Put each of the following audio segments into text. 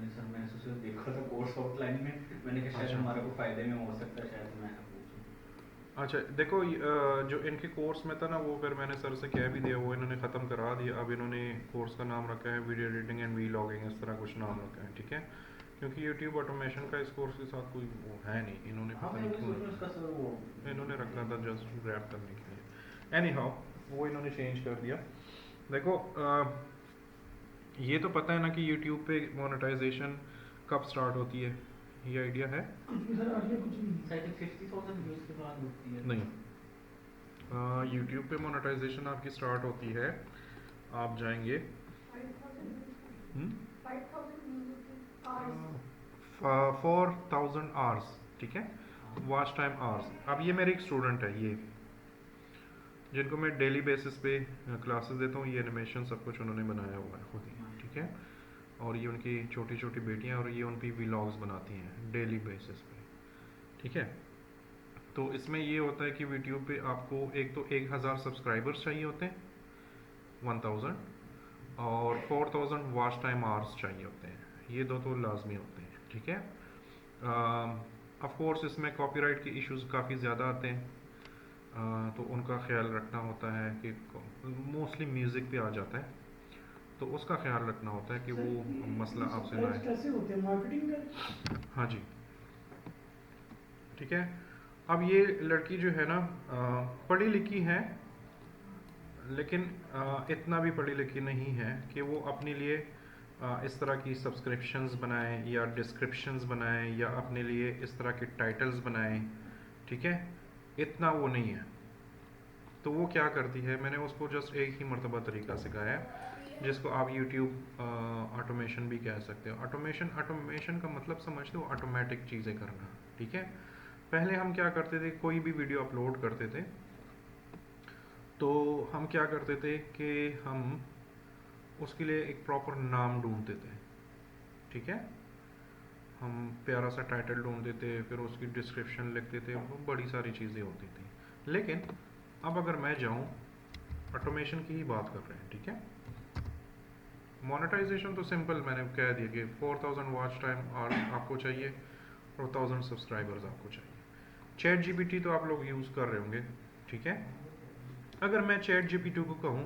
नहीं सर, मैंने सोचा देखा था कोर्स ऑफलाइन में, मैंने कहा शायद अच्छा हमारे को फ़ायदे में हो सकता है, शायद मैं पूछूं। अच्छा, देखो जो इनके कोर्स में था ना वो फिर मैंने सर से कह भी दिया, वो इन्होंने ख़त्म करा दिया। अब इन्होंने कोर्स का नाम रखा है video editing and vlogging, इस तरह कुछ नाम रखा है, ठीक है। क्योंकि यूट्यूब ऑटोमेशन का इस कोर्स के साथ कोई वो है नहीं, इन्होंने हाँ पता मैं नहीं वही क्यों सोच रहा हूँ इसका सर वो इन्होंने रखा था जस्ट ग्रैब करने के लिए। एनी हाउ वो इन्होंने चेंज कर दिया। देखो ये तो पता है ना कि यूट्यूब पे मोनेटाइजेशन कब स्टार्ट होती है, ये आइडिया है? कुछ भी सर, आइडिया कुछ भी नहीं। शायद 50,000 व्यूज़ के बाद होती है। नहीं, यूट्यूब पे मोनेटाइजेशन आपकी स्टार्ट होती है, आप जाएंगे 4,000 आवर्स, ठीक है, हाँ वॉच टाइम आवर्स। अब ये मेरे एक स्टूडेंट है, ये जिनको मैं डेली बेसिस पे क्लासेस देता हूँ, ये एनिमेशन सब कुछ उन्होंने बनाया हुआ है खुद ही, ठीक है। माशाल्लाह। और ये उनकी छोटी छोटी बेटियाँ, और ये उन पे व्लॉग्स बनाती हैं डेली बेसिस पे, ठीक है। तो इसमें ये होता है कि यूट्यूब पे आपको एक तो 1,000 सब्सक्राइबर्स चाहिए होते हैं, 1,000, और 4,000 वॉच टाइम आवर्स चाहिए होते हैं, ये दो तो लाजमी होते हैं, ठीक है। ऑफ कोर्स इसमें कॉपीराइट के इश्यूज काफ़ी ज़्यादा आते हैं, तो उनका ख्याल रखना होता है कि मोस्टली म्यूज़िक पे आ जाता है, तो उसका ख्याल रखना होता है कि सर वो मसला ये आपसे ना सब्सक्राइब्स आए। कैसे होते हैं, मार्केटिंग का? हाँ जी, ठीक है। अब ये लड़की जो है ना पढ़ी लिखी है, लेकिन इतना भी पढ़ी लिखी नहीं है कि वो अपने लिए इस तरह की सब्सक्रिप्शंस बनाए या डिस्क्रिप्शंस बनाए या अपने लिए इस तरह के टाइटल्स बनाए, ठीक है, इतना वो नहीं है। तो वो क्या करती है, मैंने उसको जस्ट एक ही मरतबा तरीका सिखाया है, जिसको आप यूट्यूब ऑटोमेशन भी कह सकते हो। ऑटोमेशन ऑटोमेशन का मतलब समझते हो, ऑटोमेटिक चीज़ें करना, ठीक है। पहले हम क्या करते थे, कोई भी वीडियो अपलोड करते थे तो हम क्या करते थे कि हम उसके लिए एक प्रॉपर नाम ढूंढते थे, ठीक है। हम प्यारा सा टाइटल ढूंढते थे, फिर उसकी डिस्क्रिप्शन लिखते थे, वो बड़ी सारी चीज़ें होती थी। लेकिन अब अगर मैं जाऊं, ऑटोमेशन की ही बात कर रहे हैं, ठीक है। मोनेटाइजेशन तो सिंपल, मैंने कह दिया कि 4,000 वॉच टाइम और आपको चाहिए, और 1,000 सब्सक्राइबर्स आपको चाहिए। चैट जीपीटी तो आप लोग यूज़ कर रहे होंगे, ठीक है। अगर मैं चैट जीपीटी को कहूँ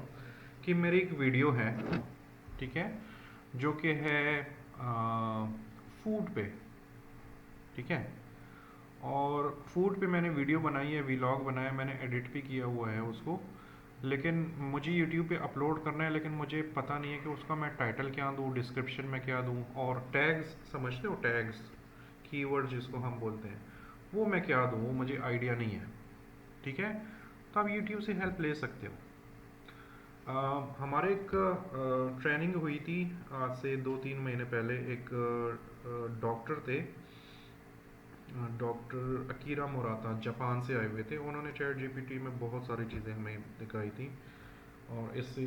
कि मेरी एक वीडियो है, ठीक है, जो कि है फूड पे, ठीक है, और फूड पे मैंने वीडियो बनाई है, व्लॉग बनाया, मैंने एडिट भी किया हुआ है उसको, लेकिन मुझे यूट्यूब पे अपलोड करना है, लेकिन मुझे पता नहीं है कि उसका मैं टाइटल क्या दूँ, डिस्क्रिप्शन में क्या दूँ, और टैग्स समझते हो, टैग्स कीवर्ड जिसको हम बोलते हैं, वो मैं क्या दूँ, वो मुझे आइडिया नहीं है, ठीक है। तो आप यूट्यूब से हेल्प ले सकते हो। हमारे एक ट्रेनिंग हुई थी आज से 2-3 महीने पहले, एक डॉक्टर थे, डॉक्टर अकीरा मोराता, जापान से आए हुए थे। उन्होंने चैट जीपीटी में बहुत सारी चीज़ें हमें दिखाई थी, और इससे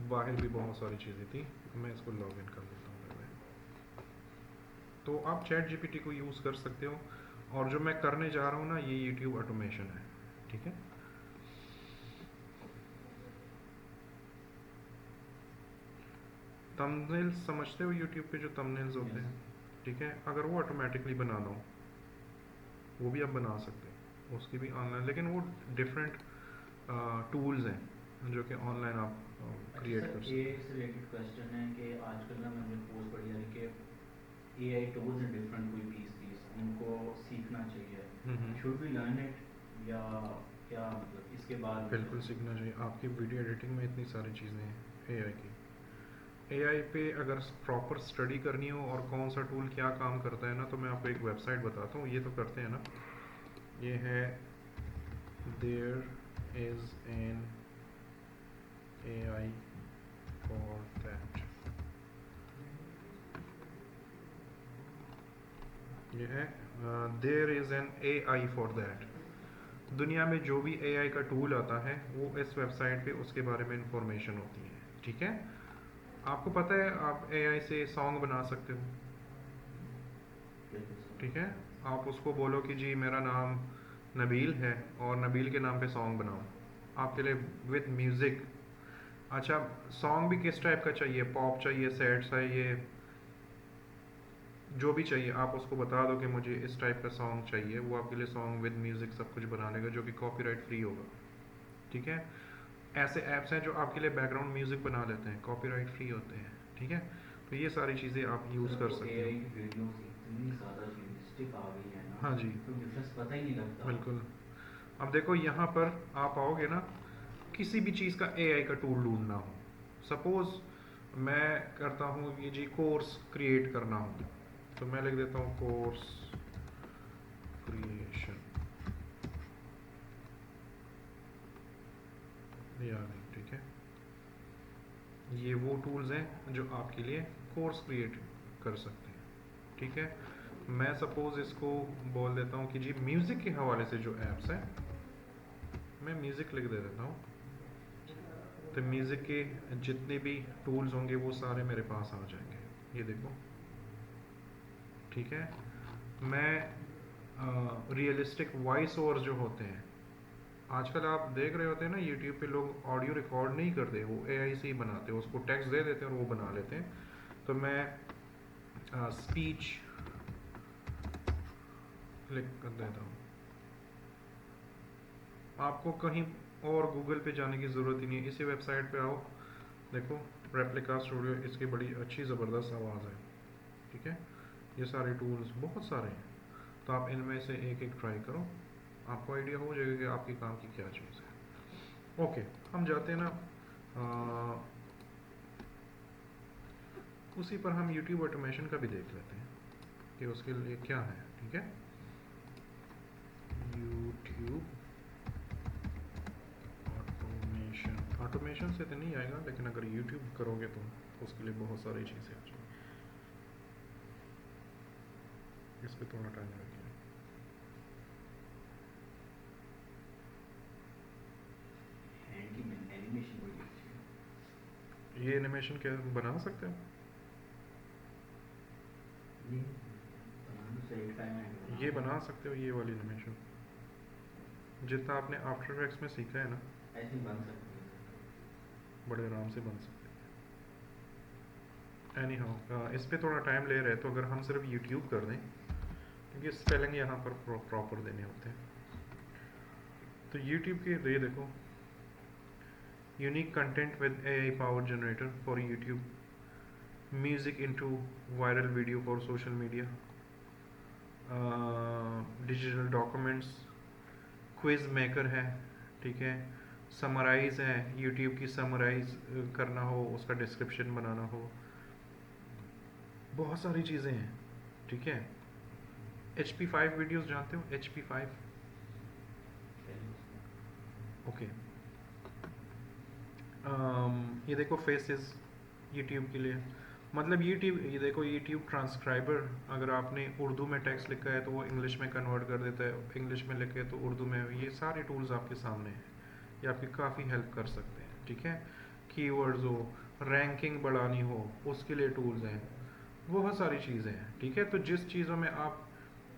बाहर भी बहुत सारी चीज़ें थी। मैं इसको लॉग इन कर लेता हूँ पहले। तो आप चैट जीपीटी को यूज़ कर सकते हो, और जो मैं करने जा रहा हूँ ना, ये यूट्यूब ऑटोमेशन है, ठीक है। थंबनेल्स समझते हो, यूट्यूब पे जो थंबनेल्स होते यस। हैं, ठीक है, अगर वो ऑटोमेटिकली बनाना हो, वो भी आप बना सकते हो, उसकी भी ऑनलाइन, लेकिन वो डिफरेंट टूल्स हैं जो कि ऑनलाइन आप अच्छा क्रिएट सर, कर ए सकते से रिलेटेड क्वेश्चन है कि आजकल ना मैंने पोस्ट पढ़ी जा रही कि AI टूल्स हैं डिफरेंट, कोई 20-30 उनको सीखना चाहिए। हो। शुड वी लर्न इट, या क्या मतलब इसके बाद भी बिल्कुल चलेगा? सीखना चाहिए, आपकी वीडियो एडिटिंग में इतनी सारी चीज़ें हैं एआई की। एआई पे अगर प्रॉपर स्टडी करनी हो और कौन सा टूल क्या काम करता है ना, तो मैं आपको एक वेबसाइट बताता हूँ, ये तो करते हैं ना, ये है there is an AI for that, ये है there is an AI for that. दुनिया में जो भी एआई का टूल आता है वो इस वेबसाइट पे उसके बारे में इंफॉर्मेशन होती है, ठीक है। आपको पता है आप एआई से सॉन्ग बना सकते हो, बिल्कुल सर। ठीक है। आप उसको बोलो कि जी मेरा नाम नबील है और नबील के नाम पे सॉन्ग बनाओ, आपके लिए विद म्यूज़िक। अच्छा, सॉन्ग भी किस टाइप का चाहिए, पॉप चाहिए, सैड चाहिए, जो भी चाहिए आप उसको बता दो कि मुझे इस टाइप का सॉन्ग चाहिए, वो आपके लिए सॉन्ग विद म्यूज़िक सब कुछ बना लेगा, जो कि कॉपीराइट फ्री होगा। ठीक है, ऐसे ऐप्स हैं जो आपके लिए बैकग्राउंड म्यूज़िक बना लेते हैं, कॉपीराइट फ्री होते हैं। ठीक है, तो ये सारी चीज़ें आप यूज़ कर सकते एआई हो। की वीडियोस इतनी ज़्यादा रियलिस्टिक आ गई है ना, हाँ जी, कोई डिफरेंस पता ही नहीं लगता। बिल्कुल। अब देखो यहाँ पर आप आओगे ना, किसी भी चीज़ का एआई का टूल ढूंढना हो, सपोज़ मैं करता हूँ ये जी कोर्स क्रिएट करना हो, तो मैं लिख देता हूँ कोर्स क्रिएशन, ये आ गई। ठीक है, ये वो टूल्स हैं जो आपके लिए कोर्स क्रिएट कर सकते हैं। ठीक है, मैं सपोज़ इसको बोल देता हूँ कि जी म्यूज़िक के हवाले से जो ऐप्स हैं, मैं म्यूज़िक लिख दे देता हूँ, तो म्यूज़िक के जितने भी टूल्स होंगे वो सारे मेरे पास आ जाएंगे, ये देखो। ठीक है, मैं रियलिस्टिक वॉइस ओवर जो होते हैं, आजकल आप देख रहे होते हैं ना यूट्यूब पे लोग ऑडियो रिकॉर्ड नहीं करते, वो एआई से ही बनाते हैं, उसको टेक्स्ट दे देते हैं और वो बना लेते हैं। तो मैं स्पीच क्लिक कर देता हूँ, आपको कहीं और गूगल पे जाने की ज़रूरत ही नहीं है, इसी वेबसाइट पे आओ, देखो रेप्लिका स्टूडियो, इसकी बड़ी अच्छी ज़बरदस्त आवाज़ है। ठीक है, ये सारे टूल्स बहुत सारे हैं, तो आप इनमें से एक एक ट्राई करो, आपको आइडिया हो जाएगा कि आपके काम की क्या चीज़ है। ओके, हम जाते हैं ना उसी पर हम YouTube ऑटोमेशन का भी देख लेते हैं कि उसके लिए क्या है। ठीक है, YouTube ऑटोमेशन, ऑटोमेशन से तो नहीं आएगा, लेकिन अगर YouTube करोगे तो उसके लिए बहुत सारी चीज़ें आ जाएंगी। इस पर थोड़ा टाइम लगेगा। हैंड की एनिमेशन बड़ी अच्छी है। ये एनिमेशन क्या बना सकते हो? ये बनाने से एक टाइम है, ये बना सकते हो, ये वाली एनिमेशन जितना आपने आफ्टर इफेक्ट्स में सीखा है ना, ऐसे बन सकती है। बड़े आराम से बन सकते हैं। एनी हाउ इस पे थोड़ा टाइम ले रहे हैं, तो अगर हम सिर्फ यूट्यूब कर दें, क्योंकि स्पेलिंग यहाँ पर प्रॉपर देने होते हैं, तो यूट्यूब के ये देखो, unique content with AI power generator for YouTube, music into viral video for social media, digital documents, quiz maker है। ठीक है, समराइज है, यूट्यूब की समराइज करना हो, उसका डिस्क्रिप्शन बनाना हो, बहुत सारी चीज़ें हैं। ठीक है, HP5 वीडियोस जानते हो? HP5, okay. ये देखो फेसेस यूट्यूब के लिए, मतलब यूट्यूब, ये देखो यूट्यूब ट्रांसक्राइबर, अगर आपने उर्दू में टेक्स्ट लिखा है तो वो इंग्लिश में कन्वर्ट कर देता है, इंग्लिश में लिखे तो उर्दू में। ये सारे टूल्स आपके सामने हैं, ये आपकी काफ़ी हेल्प कर सकते हैं। ठीक है, कीवर्ड्स हो, रैंकिंग बढ़ानी हो, उसके लिए टूल्स हैं, बहुत सारी चीज़ें हैं। ठीक है, तो जिस चीज़ों में आप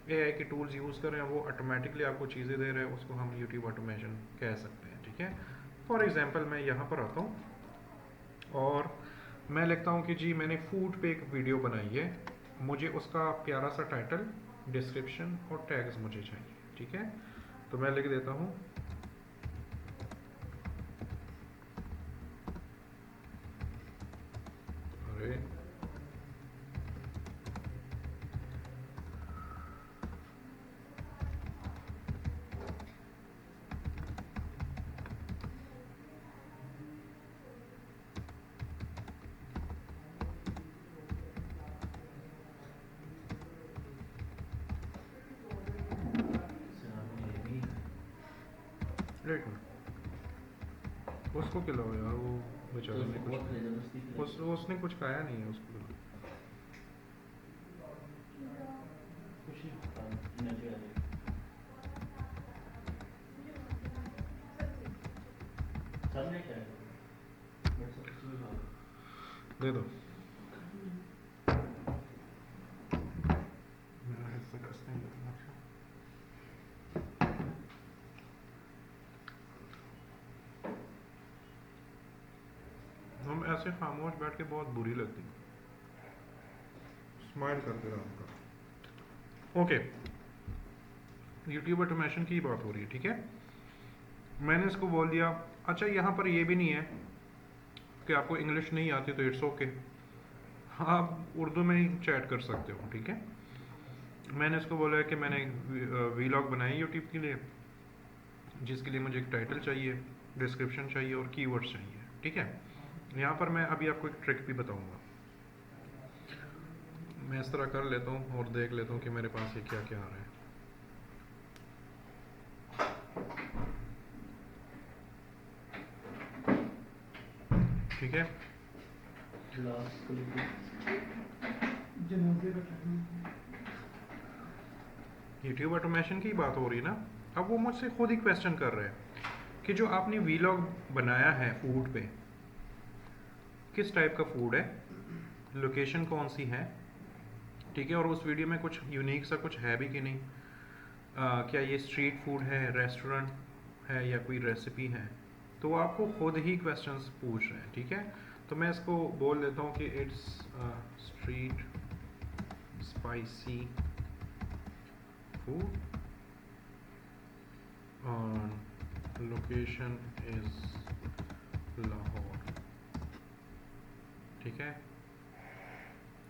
एआई के टूल्स यूज़ कर रहे हैं वो ऑटोमेटिकली आपको चीज़ें दे रहे हैं, उसको हम यूट्यूब ऑटोमेशन कह सकते हैं। ठीक है, फॉर एग्जांपल मैं यहाँ पर आता हूँ और मैं लिखता हूँ कि जी मैंने फूड पे एक वीडियो बनाई है, मुझे उसका प्यारा सा टाइटल, डिस्क्रिप्शन और टैग्स मुझे चाहिए। ठीक है, तो मैं लिख देता हूँ अरे सर आपने ये भी एक मिनट, उसको खिलाओ यार, वो बेचारे ने बहुत कुछ जबरदस्ती उसने कुछ खाया नहीं है, उसको खिलाओ। कुछ नहीं होता, एनर्जी आ जाएगी। सबने क्या है, बट सब कुछ भी खा लो। दे दो, मेरा हिस्सा कसने ही देना। हम ऐसे खामोश बैठ के बहुत बुरी लगती, स्माइल करते रहूँगा। ओके, यूट्यूब ऑटोमेशन की बात हो रही है, ठीक है। मैंने इसको बोल दिया। अच्छा, यहाँ पर ये भी नहीं है कि आपको इंग्लिश नहीं आती तो इट्स ओके, आप उर्दू में ही चैट कर सकते हो, ठीक है। मैंने इसको बोला है कि मैंने वीलॉग बनाई यूट्यूब के लिए, जिसके लिए मुझे एक टाइटल चाहिए, डिस्क्रिप्शन चाहिए और कीवर्ड्स चाहिए, ठीक है। यहाँ पर मैं अभी आपको एक ट्रिक भी बताऊँगा। मैं इस तरह कर लेता हूँ और देख लेता हूँ कि मेरे पास ये क्या क्या आ रहा है। ठीक है, लास्ट जनाजे का टाइम। यूट्यूब ऑटोमेशन की बात हो रही है ना। अब वो मुझसे खुद ही क्वेश्चन कर रहे हैं कि जो आपने वीलॉग बनाया है फूड पे, किस टाइप का फूड है, लोकेशन कौन सी है, ठीक है, और उस वीडियो में कुछ यूनिक सा कुछ है भी कि नहीं, क्या ये स्ट्रीट फूड है, रेस्टोरेंट है या कोई रेसिपी है। तो वो आपको खुद ही क्वेश्चंस पूछ रहे हैं, ठीक है। तो मैं इसको बोल देता हूँ कि it's street spicy food location is Lahore, ठीक है।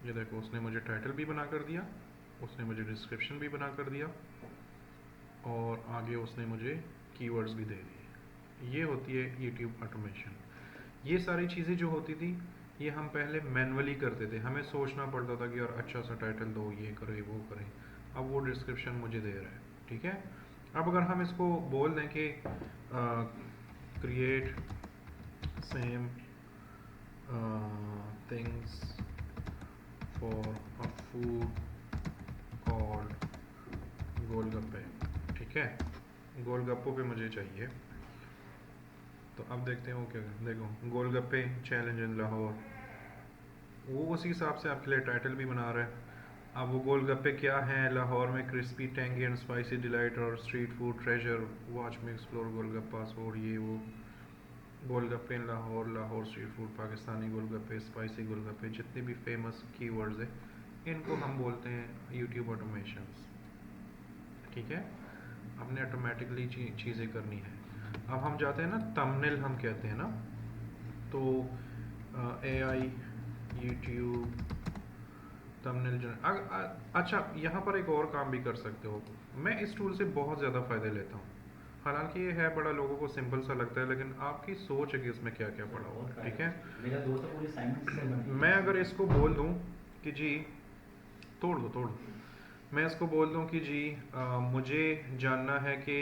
ये देखो, उसने मुझे टाइटल भी बना कर दिया, उसने मुझे डिस्क्रिप्शन भी बना कर दिया और आगे उसने मुझे कीवर्ड्स भी दे दिए। ये होती है यूट्यूब ऑटोमेशन। ये सारी चीज़ें जो होती थी ये हम पहले मैनुअली करते थे, हमें सोचना पड़ता था कि यार अच्छा सा टाइटल दो, ये करें वो करें। अब वो डिस्क्रिप्शन मुझे दे रहा है, ठीक है। अब अगर हम इसको बोल दें कि create same things for a food called golgappe, ठीक है, गोलगप्पों पे मुझे चाहिए। तो अब देखते हैं वो क्या, देखो गोलगप्पे चैलेंज इन लाहौर, वो उसी हिसाब से आपके लिए टाइटल भी बना रहा है। अब वो गोलगप्पे क्या हैं, लाहौर में crispy tangy and spicy delight और स्ट्रीट फूड ट्रेजर, वॉच में एक्सप्लोर गोलगप्पास, और ये वो गोलगप्पे इन लाहौर, लाहौर स्ट्रीट फूड, पाकिस्तानी गोलगप्पे, स्पाइसी गोलगप्पे, जितने भी फेमस कीवर्ड्स हैं इनको हम बोलते हैं यूट्यूब ऑटोमेशंस, ठीक है। हमने ऑटोमेटिकली चीज़ें करनी है। अब हम जाते हैं ना, थंबनेल हम कहते हैं ना, तो AI यूट्यूब थंबनेल अच्छा, यहाँ पर एक और काम भी कर सकते हो। मैं इस टूल से बहुत ज़्यादा फ़ायदे लेता हूँ। हालांकि ये है बड़ा, लोगों को सिंपल सा लगता है, लेकिन आपकी सोच है कि इसमें क्या क्या पड़ा हुआ, ठीक है। मेरा दोस्त तो पूरी असाइनमेंट से बनी है। मैं अगर इसको बोल दूँ कि जी तोड़ दो, मैं इसको बोल दूँ कि जी मुझे जानना है कि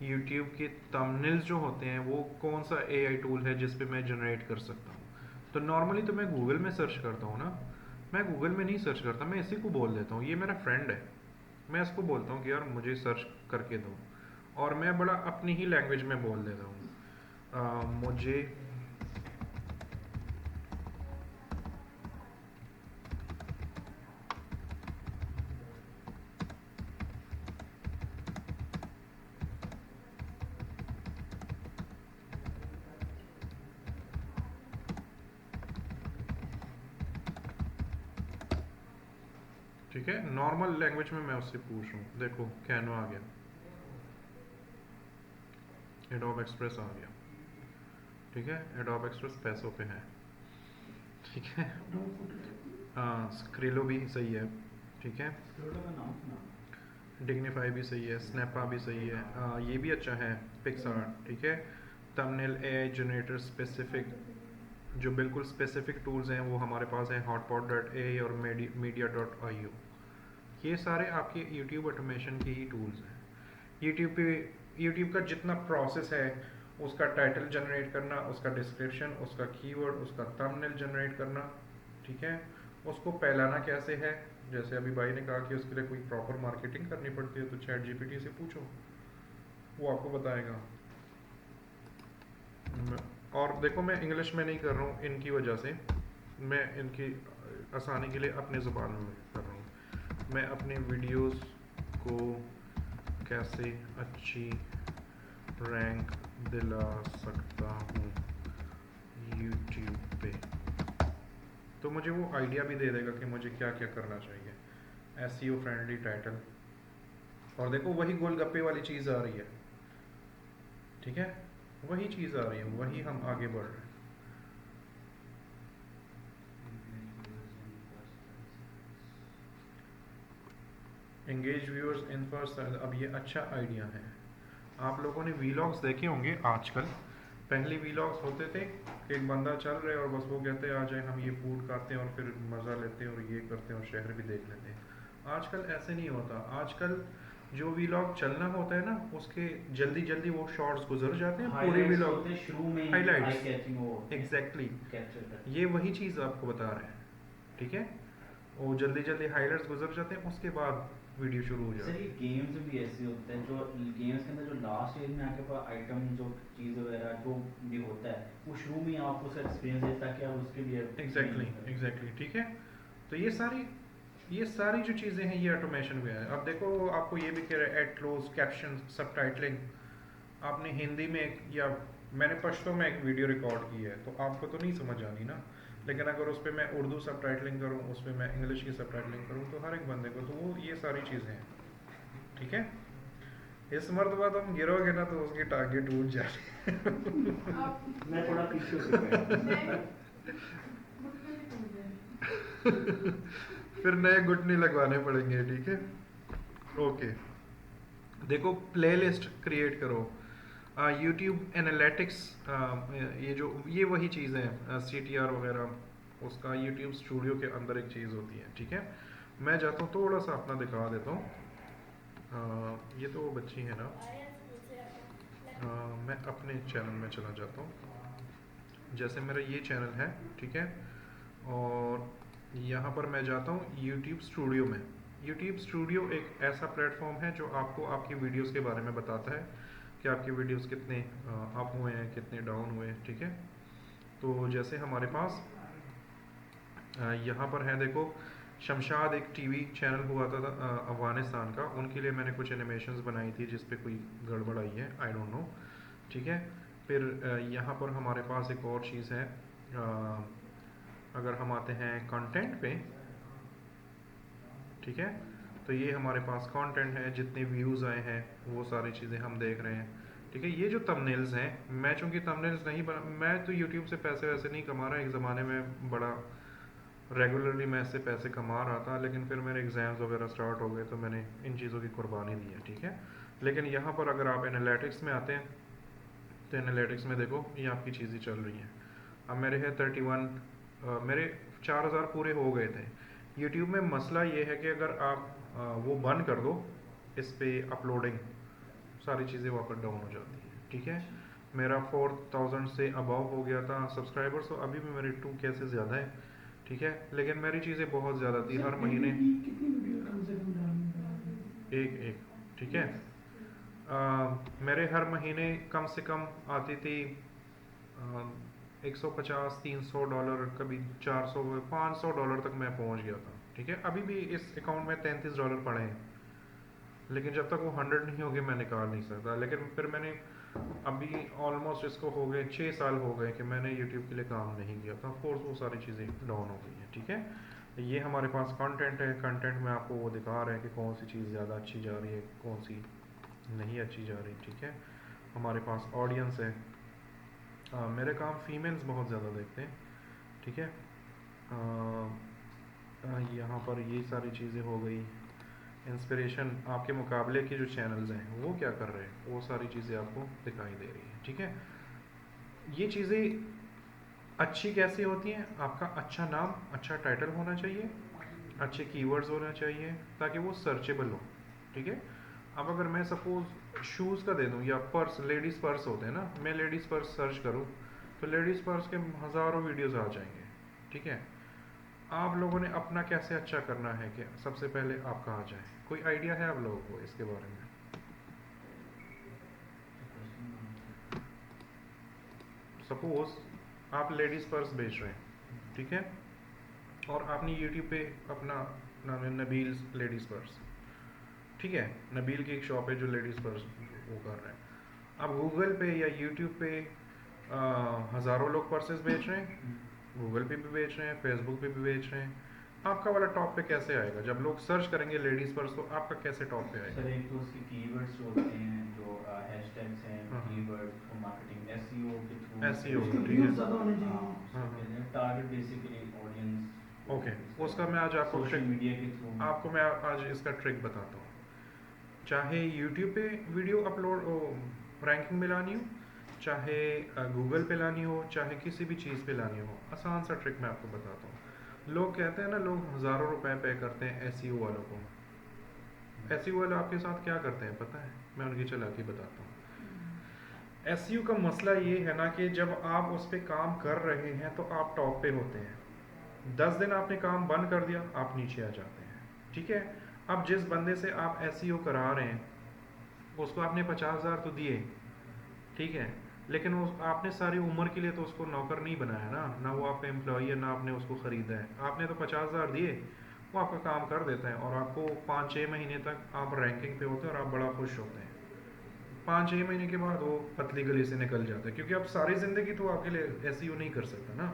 YouTube के थंबनेल्स जो होते हैं वो कौन सा AI टूल है जिस पे मैं जनरेट कर सकता हूँ। तो नॉर्मली तो मैं गूगल में सर्च करता हूँ ना, मैं गूगल में नहीं सर्च करता, मैं इसी को बोल देता हूँ, ये मेरा फ्रेंड है, मैं इसको बोलता हूँ कि यार मुझे सर्च करके दो, और मैं बड़ा अपनी ही लैंग्वेज में बोल देता हूँ मुझे ठीक है, नॉर्मल लैंग्वेज में मैं उससे पूछ रहा हूँ। देखो कैनवा आ गया, एडोब एक्सप्रेस आ गया, ठीक है, एडोब एक्सप्रेस पैसों पे है, ठीक है। स्क्रिलो भी सही है, ठीक है, डिग्निफाई भी सही है, स्नैपा भी सही है, ये भी अच्छा है, पिक्सआर्ट, ठीक है। थंबनेल AI जनरेटर स्पेसिफिक, जो बिल्कुल स्पेसिफिक टूल्स हैं वो हमारे पास हैं, hotpot.ai और media.io। ये सारे आपके YouTube ऑटोमेशन के ही टूल्स हैं। YouTube का जितना प्रोसेस है, उसका टाइटल जनरेट करना, उसका डिस्क्रिप्शन, उसका कीवर्ड, उसका थंबनेल जनरेट करना, ठीक है, उसको फैलाना कैसे है, जैसे अभी भाई ने कहा कि उसके लिए कोई प्रॉपर मार्केटिंग करनी पड़ती है, तो ChatGPT से पूछो, वो आपको बताएगा। और देखो मैं इंग्लिश में नहीं कर रहा हूँ इनकी वजह से, मैं इनकी आसानी के लिए अपने ज़ुबान में कर रहा हूँ। मैं अपने वीडियोस को कैसे अच्छी रैंक दिला सकता हूँ YouTube पे, तो मुझे वो आइडिया भी दे देगा कि मुझे क्या क्या करना चाहिए। SEO फ्रेंडली टाइटल, और देखो वही गोलगप्पे वाली चीज़ आ रही है, ठीक है, वही चीज़ आ रही है, वही हम आगे बढ़ रहे हैं। एंगेज व्यूअर्स इन फर्स्ट, अब ये अच्छा आइडिया है। आप लोगों ने वीलॉग्स देखे होंगे आजकल। पहले वीलॉग्स होते थे कि एक बंदा चल रहे और बस वो कहते हैं आ जाए हम ये फूड खाते हैं और फिर मज़ा लेते हैं और ये करते हैं और शहर भी देख लेते हैं। आजकल ऐसे नहीं होता। आजकल जो वीलॉग चलना होता है ना, उसके जल्दी जल्दी वो शॉर्ट्स गुजर जाते हैं, पूरे Highlights वीलॉग होते हैं शुरू में, highlights, eye catching वो होते हैं, एग्जैक्टली capture करते हैं। ये वही चीज़ आपको बता रहे हैं, ठीक है। वो जल्दी जल्दी हाइलाइट्स गुजर जाते हैं, उसके बाद वीडियो शुरू हो सर जाती ये है। गेम्स भी ऐसे होते हैं, जो गेम्स के अंदर जो लास्ट एज में आपके पास आइटम जो चीज़ वगैरह जो भी होता है वो शुरू में आपको उसका एक्सपीरियंस देता है कि आप उसके लिए एग्जैक्टली ठीक है। तो ये सारी जो चीज़ें हैं ये ऑटोमेशन में है। अब देखो आपको ये भी कह रहा है एड क्लोज कैप्शन सबटाइटलिंग। आपने हिंदी में या मैंने पश्तो में एक वीडियो रिकॉर्ड की है तो आपको तो नहीं समझ आनी ना, लेकिन अगर उस पर मैं उर्दू सबटाइटलिंग करूँ, उस पर मैं इंग्लिश की सबटाइटलिंग करूँ तो हर एक बंदे को, तो वो ये सारी चीज़ें हैं, ठीक है। इस मरतबा तो हम गिरोगे ना तो उसकी टांगे टूट जाए। मैं थोड़ा पीछे हो गया। फिर नए घुटने लगवाने पड़ेंगे, ठीक है। ओके, देखो प्लेलिस्ट क्रिएट करो, यूट्यूब एनालिटिक्स, ये वही चीज़ है, CTR वगैरह उसका यूट्यूब स्टूडियो के अंदर एक चीज़ होती है, ठीक है। मैं जाता हूँ थोड़ा सा अपना दिखा देता हूँ। ये तो वो बच्ची है ना, मैं अपने चैनल में चला जाता हूँ। जैसे मेरा ये चैनल है, ठीक है, और यहाँ पर मैं जाता हूँ यूट्यूब स्टूडियो में। यूट्यूब स्टूडियो एक ऐसा प्लेटफॉर्म है जो आपको आपकी वीडियोस के बारे में बताता है कि आपकी वीडियोस कितने अप हुए हैं, कितने डाउन हुए हैं, ठीक है। तो जैसे हमारे पास यहाँ पर है, देखो शमशाद एक टीवी चैनल हुआ था अफगानिस्तान का, उनके लिए मैंने कुछ एनिमेशंस बनाई थी जिस पे कोई गड़बड़ आई है, आई डोंट नो, ठीक है। फिर यहाँ पर हमारे पास एक और चीज़ है, अगर हम आते हैं कंटेंट पे, ठीक है, तो ये हमारे पास कंटेंट है, जितने व्यूज़ आए हैं वो सारी चीज़ें हम देख रहे हैं, ठीक है। ये जो थंबनेल्स हैं, मैं चूँकि थंबनेल्स नहीं बना, मैं तो यूट्यूब से पैसे वैसे नहीं कमा रहा, एक ज़माने में बड़ा रेगुलरली मैं इससे पैसे कमा रहा था, लेकिन फिर मेरे एग्ज़ाम्स वगैरह स्टार्ट हो गए तो मैंने इन चीज़ों की कुर्बानी दी है, ठीक है। लेकिन यहाँ पर अगर आप एनालिटिक्स में आते हैं तो एनालिटिक्स में देखो ये आपकी चीज़ें चल रही हैं। अब मेरे है 31, मेरे 4000 पूरे हो गए थे। यूट्यूब में मसला ये है कि अगर आप वो बंद कर दो इस पे अपलोडिंग, सारी चीज़ें वापस डाउन हो जाती हैं, ठीक है। मेरा 4000 से अबव हो गया था सब्सक्राइबर्स, तो अभी भी मेरे 2K से ज़्यादा है, ठीक है, लेकिन मेरी चीज़ें बहुत ज़्यादा थी, हर महीने कितनी वीडियो कम से कम डालनी है? एक, ठीक है। मेरे हर महीने कम से कम आती थी 150-300 डॉलर, कभी 400-500 डॉलर तक मैं पहुंच गया था, ठीक है। अभी भी इस अकाउंट में 33 डॉलर पड़े हैं, लेकिन जब तक वो 100 नहीं होंगे मैं निकाल नहीं सकता। लेकिन फिर मैंने अभी ऑलमोस्ट इसको हो गए 6 साल हो गए कि मैंने यूट्यूब के लिए काम नहीं किया था, ऑफकोर्स वो सारी चीज़ें डाउन हो गई हैं, ठीक है। ये हमारे पास कंटेंट है, कंटेंट में आपको वो दिखा रहे हैं कि कौन सी चीज़ ज़्यादा अच्छी जा रही है, कौन सी नहीं अच्छी जा रही, ठीक है। हमारे पास ऑडियंस है, मेरे काम फीमेल्स बहुत ज़्यादा देखते हैं, ठीक है। यहाँ पर ये सारी चीज़ें हो गई। इंस्पिरेशन, आपके मुकाबले के जो चैनल्स हैं वो क्या कर रहे हैं, वो सारी चीज़ें आपको दिखाई दे रही हैं, ठीक है। ये चीज़ें अच्छी कैसे होती हैं, आपका अच्छा नाम, अच्छा टाइटल होना चाहिए, अच्छे कीवर्ड्स होना चाहिए ताकि वो सर्चेबल हो, ठीक है। अब अगर मैं सपोज शूज़ का दे दूँ या पर्स, लेडीज़ पर्स होते हैं ना, मैं लेडीज़ पर्स सर्च करूँ तो लेडीज़ पर्स के हज़ारों वीडियोज़ आ जाएंगे, ठीक है। आप लोगों ने अपना कैसे अच्छा करना है कि सबसे पहले आप कहाँ जाएं, कोई आइडिया है आप लोगों को इसके बारे में? सपोज आप लेडीज़ पर्स बेच रहे हैं, ठीक है, और आपने यूट्यूब पे अपना नाम है नबील लेडीज़ पर्स, ठीक है, नबील की एक शॉप है जो लेडीज़ पर्स वो कर रहे हैं। अब गूगल पे या यूट्यूब पे हज़ारों लोग पर्सेस बेच रहे हैं, गूगल पे भी बेच रहे हैं, फेसबुक पे भी बेच रहे हैं। आपका वाला टॉप पे कैसे आएगा? जब लोग सर्च करेंगे लेडीज़ पर्स तो आपका कैसे टॉप पे आएगा? सर एक तो उसके कीवर्ड्स जो होते हैं, जो हैशटैग्स हैं, हाँ, कीवर्ड्स को मार्केटिंग एसईओ के थ्रू SEO, उसके ठीक है। व्यूज ज्यादा होने हाँ चाहिए। उसको हाँ, कहते हैं टारगेट बेसिकली ऑडियंस। ओके, उसका मैं आज आपको सोशल ट्रिक, मीडिया के थ्रू आपको मैं आज इसका ट्रिक बताता हूँ। चाहे यूट्यूब पे वीडियो अपलोड रैंकिंग में लानी हो, चाहे गूगल पे लानी हो, चाहे किसी भी चीज़ पे लानी हो, आसान सा ट्रिक मैं आपको बताता हूँ। लोग कहते हैं ना, लोग हज़ारों रुपए पे करते हैं SEO वालों को। SEO वाले आपके साथ क्या करते हैं पता है? मैं उनकी चालाकी बताता हूँ। SEO का मसला ये है ना कि जब आप उस पर काम कर रहे हैं तो आप टॉप पे होते हैं। 10 दिन आपने काम बंद कर दिया, आप नीचे आ जाते हैं। ठीक है। अब जिस बंदे से आप SEO करा रहे हैं उसको आपने 50,000 तो दिए, ठीक है, लेकिन उस आपने सारी उम्र के लिए तो उसको नौकर नहीं बनाया ना वो आपका एम्प्लॉई है, ना आपने उसको ख़रीदा है। आपने तो 50,000 दिए, वो आपका काम कर देता है और आपको 5-6 महीने तक आप रैंकिंग पे होते हैं और आप बड़ा खुश होते हैं। 5-6 महीने के बाद वो पतली गली से निकल जाता है, क्योंकि आप सारी ज़िंदगी तो आपके लिए SEO नहीं कर सकता ना,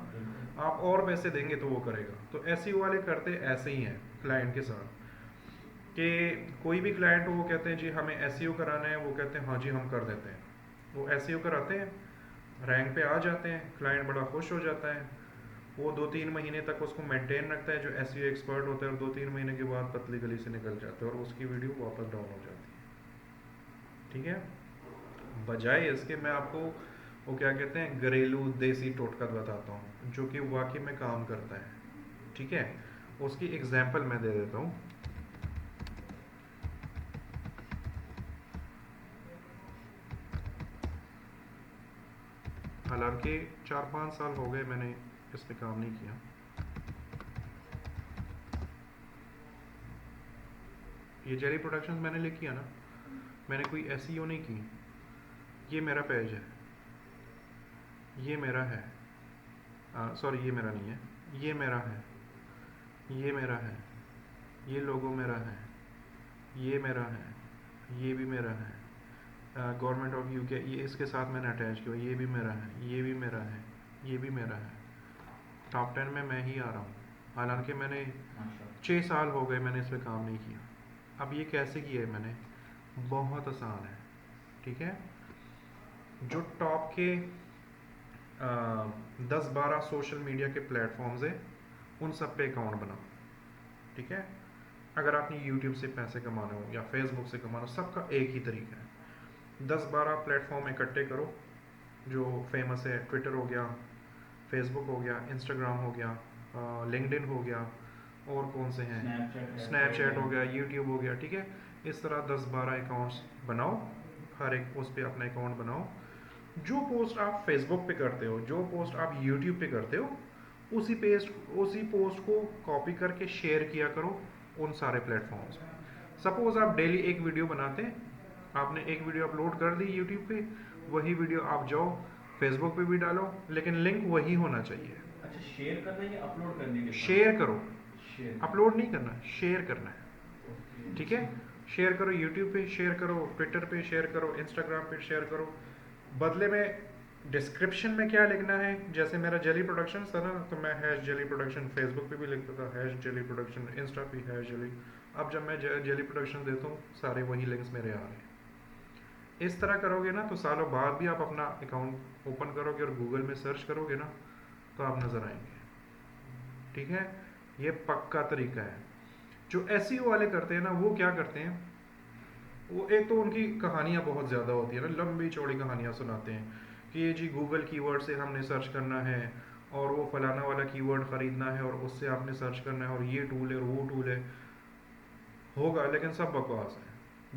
आप और पैसे देंगे तो वो करेगा। तो SEO वाले करते ऐसे ही हैं क्लाइंट के साथ कि कोई भी क्लाइंट हो, वो कहते हैं जी हमें SEO कराना है, वो कहते हैं हाँ जी हम कर देते हैं। वो SEO कराते हैं, रैंक पे आ जाते हैं, क्लाइंट बड़ा खुश हो जाता है। वो 2-3 महीने तक उसको मेंटेन रखता है जो SEO एक्सपर्ट होता है, और 2-3 महीने के बाद पतली गली से निकल जाता है और उसकी वीडियो वापस डाउन हो जाती है। ठीक है। बजाय इसके मैं आपको वो क्या कहते हैं घरेलू देसी टोटका बताता हूँ जो कि वाकई में काम करता है। ठीक है। उसकी एग्जाम्पल मैं दे देता हूँ। हालांकि 4-5 साल हो गए मैंने इस पे काम नहीं किया। ये जेरी प्रोडक्शंस मैंने लिखी है ना, मैंने कोई SEO नहीं की। ये मेरा पेज है, ये मेरा है, सॉरी ये मेरा नहीं है, ये मेरा है, ये मेरा है, ये लोगो मेरा है, ये मेरा है, ये भी मेरा है, गवर्नमेंट ऑफ UK ये इसके साथ मैंने अटैच किया, ये भी मेरा है, ये भी मेरा है, ये भी मेरा है। टॉप 10 में मैं ही आ रहा हूँ, हालांकि मैंने 6 साल हो गए मैंने इस पर काम नहीं किया। अब ये कैसे किया है मैंने? बहुत आसान है। ठीक है। जो टॉप के 10-12 सोशल मीडिया के प्लेटफॉर्म्स हैं उन सब पे अकाउंट बनाओ। ठीक है। अगर आपने यूट्यूब से पैसे कमाने हो या फेसबुक से कमाना हो, सबका एक ही तरीका है। 10-12 प्लेटफॉर्म इकट्ठे करो जो फेमस है। ट्विटर हो गया, फेसबुक हो गया, इंस्टाग्राम हो गया, लिंक्डइन हो गया, और कौन से हैं, स्नैपचैट हो गया, यूट्यूब हो गया। ठीक है। इस तरह 10-12 अकाउंट्स बनाओ, हर एक उस पर अपना अकाउंट बनाओ। जो पोस्ट आप फेसबुक पे करते हो, जो पोस्ट आप यूट्यूब पे करते हो, उसी पोस्ट को कॉपी करके शेयर किया करो उन सारे प्लेटफॉर्म्स पे। सपोज आप डेली एक वीडियो बनाते हैं, आपने एक वीडियो अपलोड कर दी यूट्यूब पे, वही वीडियो आप जाओ फेसबुक पे भी डालो, लेकिन लिंक वही होना चाहिए। अच्छा, शेयर करना है या अपलोड करने के? शेयर करो, शेयर, अपलोड नहीं करना, शेयर करना है। ठीक है। शेयर करो, यूट्यूब पे शेयर करो, ट्विटर पे शेयर करो, इंस्टाग्राम पे शेयर करो। बदले में डिस्क्रिप्शन में क्या लिखना है, जैसे मेरा जेली प्रोडक्शन था ना, तो मैं हैश जेली प्रोडक्शन फेसबुक पे भी लिखता था, हैश जेली प्रोडक्शन इंस्टा पे हैश जेली। अब जब मैं जेली प्रोडक्शन देता हूँ सारे वही लिंक्स मेरे आ रहे हैं। इस तरह करोगे ना तो सालों बाद भी आप अपना अकाउंट ओपन करोगे और गूगल में सर्च करोगे ना तो आप नज़र आएंगे। ठीक है। ये पक्का तरीका है। जो SEO वाले करते हैं ना, वो क्या करते हैं, वो एक तो उनकी कहानियाँ बहुत ज़्यादा होती है ना, लंबी चौड़ी कहानियाँ सुनाते हैं कि ये जी गूगल कीवर्ड से हमने सर्च करना है और वो फलाना वाला कीवर्ड ख़रीदना है और उससे आपने सर्च करना है और ये टूल है और वो टूल है। होगा, लेकिन सब बकवास है।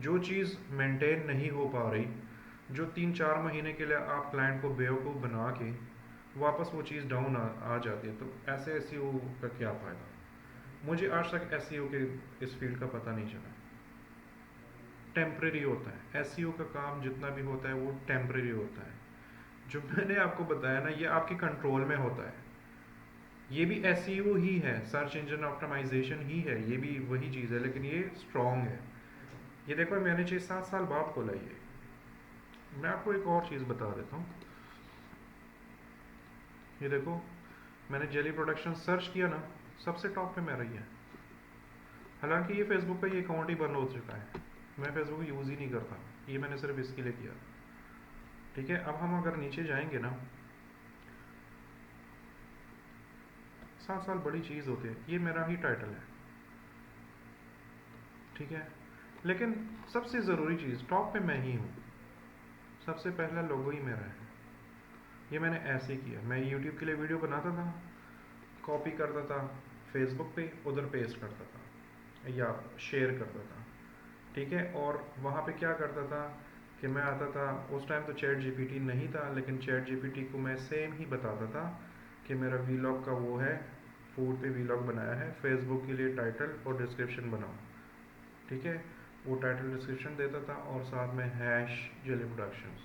जो चीज़ मेंटेन नहीं हो पा रही, जो 3-4 महीने के लिए आप क्लाइंट को बेवकूफ़ बना के वापस वो चीज़ डाउन आ जाती है, तो ऐसे SEO का क्या फ़ायदा? मुझे आज तक SEO के इस फील्ड का पता नहीं चला। टेम्परेरी होता है SEO का काम, जितना भी होता है वो टेम्परेरी होता है। जो मैंने आपको बताया ना, ये आपके कंट्रोल में होता है। ये भी SEO ही है, सर्च इंजन ऑप्टिमाइजेशन ही है, ये भी वही चीज़ है, लेकिन ये स्ट्रॉन्ग है। ये देखो मैंने 6-7 साल बाद खोला ये। मैं आपको एक और चीज़ बता देता हूँ। ये देखो मैंने जेली प्रोडक्शन सर्च किया ना, सबसे टॉप पे मेरा ही है। हालांकि ये फेसबुक का ये अकाउंट ही बंद हो चुका है, मैं फेसबुक यूज़ ही नहीं करता, ये मैंने सिर्फ इसके लिए किया। ठीक है, अब हम अगर नीचे जाएंगे ना, 7 साल बड़ी चीज़ होती है, ये मेरा ही टाइटल है। ठीक है, लेकिन सबसे ज़रूरी चीज़ टॉप पे मैं ही हूँ, सबसे पहला लोगो ही मेरा है। ये मैंने ऐसे किया, मैं यूट्यूब के लिए वीडियो बनाता था, कॉपी करता था फेसबुक पे, उधर पेस्ट करता था या शेयर करता था। ठीक है, और वहाँ पे क्या करता था कि मैं आता था, उस टाइम तो चैट जीपीटी नहीं था, लेकिन चैट जीपीटी को मैं सेम ही बताता था कि मेरा वीलॉग का वो है, फूड पे वीलॉग बनाया है, फेसबुक के लिए टाइटल और डिस्क्रिप्शन बनाओ। ठीक है, वो टाइटल डिस्क्रिप्शन देता था और साथ में hash jelly productions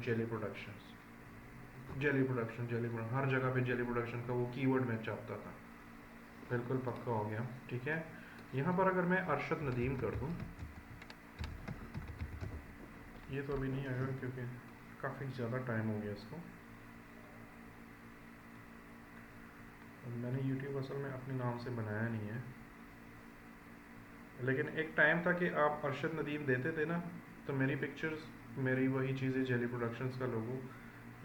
@jelly productions, jelly production, jelly production, हर जगह पे जेली प्रोडक्शन का वो कीवर्ड मैं छापता था। बिल्कुल पक्का हो गया। ठीक है, यहाँ पर अगर मैं अरशद नदीम कर दूँ, ये तो अभी नहीं आएगा क्योंकि काफ़ी ज़्यादा टाइम हो गया इसको। मैंने यूट्यूब असल में अपने नाम से बनाया नहीं है, लेकिन एक टाइम था कि आप अरशद नदीम देते थे ना, तो मेरी पिक्चर्स, मेरी वही चीज़ें, जेली प्रोडक्शंस का लोगो,